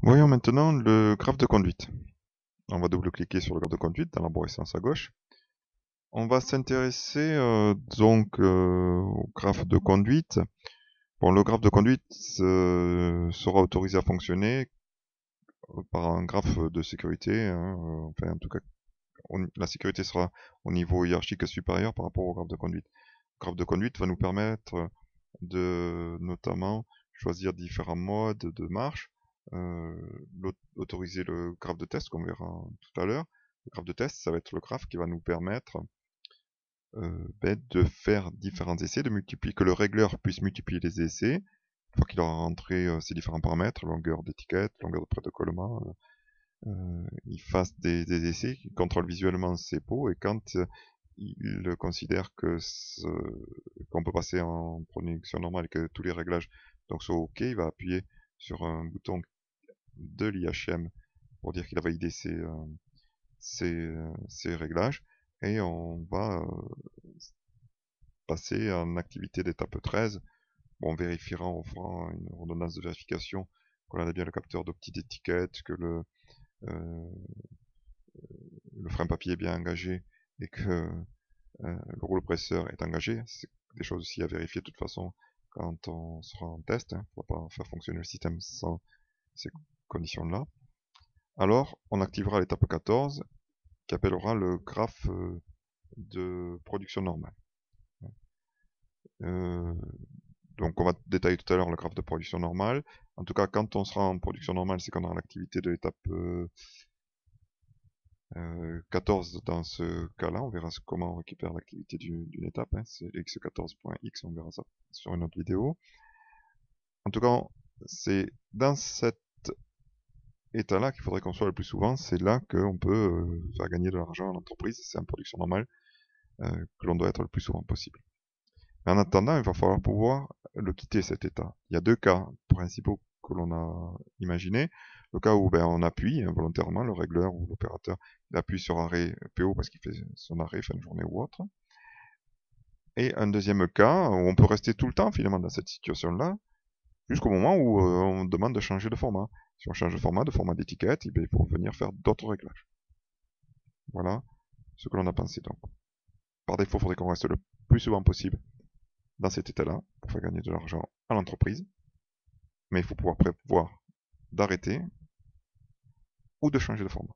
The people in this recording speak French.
Voyons maintenant le graphe de conduite. On va double-cliquer sur le graphe de conduite dans l'arborescence à gauche. On va s'intéresser au graphe de conduite. Bon, le graphe de conduite sera autorisé à fonctionner par un graphe de sécurité, hein, enfin en tout cas la sécurité sera au niveau hiérarchique supérieur par rapport au graphe de conduite. Le graphe de conduite va nous permettre de notamment choisir différents modes de marche, euh, autoriser le graphe de test qu'on verra tout à l'heure. Le graphe de test, ça va être le graphe qui va nous permettre de faire différents essais, de multiplier, que le régleur puisse multiplier les essais, une fois qu'il aura rentré ces différents paramètres, longueur d'étiquette, longueur de protocole, il fasse des essais, il contrôle visuellement ses pots, et quand il considère que qu'on peut passer en production normale et que tous les réglages donc sont OK, il va appuyer sur un bouton de l'IHM pour dire qu'il a validé ces réglages, et on va passer en activité d'étape 13. Bon, on vérifiera, on fera une redondance de vérification qu'on a bien le capteur d'opti d'étiquette, que le frein papier est bien engagé et que le rouleau presseur est engagé. C'est des choses aussi à vérifier de toute façon quand on sera en test. On ne va pas faire fonctionner le système sans ces conditions-là. Alors, on activera l'étape 14 qui appellera le graphe de production normale. Euh, donc on va détailler tout à l'heure le graphe de production normale. En tout cas, quand on sera en production normale, c'est qu'on aura l'activité de l'étape 14 dans ce cas-là. On verra comment on récupère l'activité d'une étape. C'est x14.x, on verra ça sur une autre vidéo. En tout cas, c'est dans cet état-là qu'il faudrait qu'on soit le plus souvent. C'est là qu'on peut faire gagner de l'argent à l'entreprise. C'est en production normale que l'on doit être le plus souvent possible. Mais en attendant, il va falloir pouvoir le quitter, cet état. Il y a deux cas principaux que l'on a imaginés. Le cas où on appuie volontairement, le régleur ou l'opérateur il appuie sur arrêt PO parce qu'il fait son arrêt fin de journée ou autre. Et un deuxième cas où on peut rester tout le temps finalement dans cette situation-là, jusqu'au moment où on demande de changer de format. Si on change de format d'étiquette, il faut venir faire d'autres réglages. Voilà ce que l'on a pensé donc. Par défaut, il faudrait qu'on reste le plus souvent possible dans cet état-là pour faire gagner de l'argent à l'entreprise. Mais il faut pouvoir prévoir d'arrêter ou de changer de format.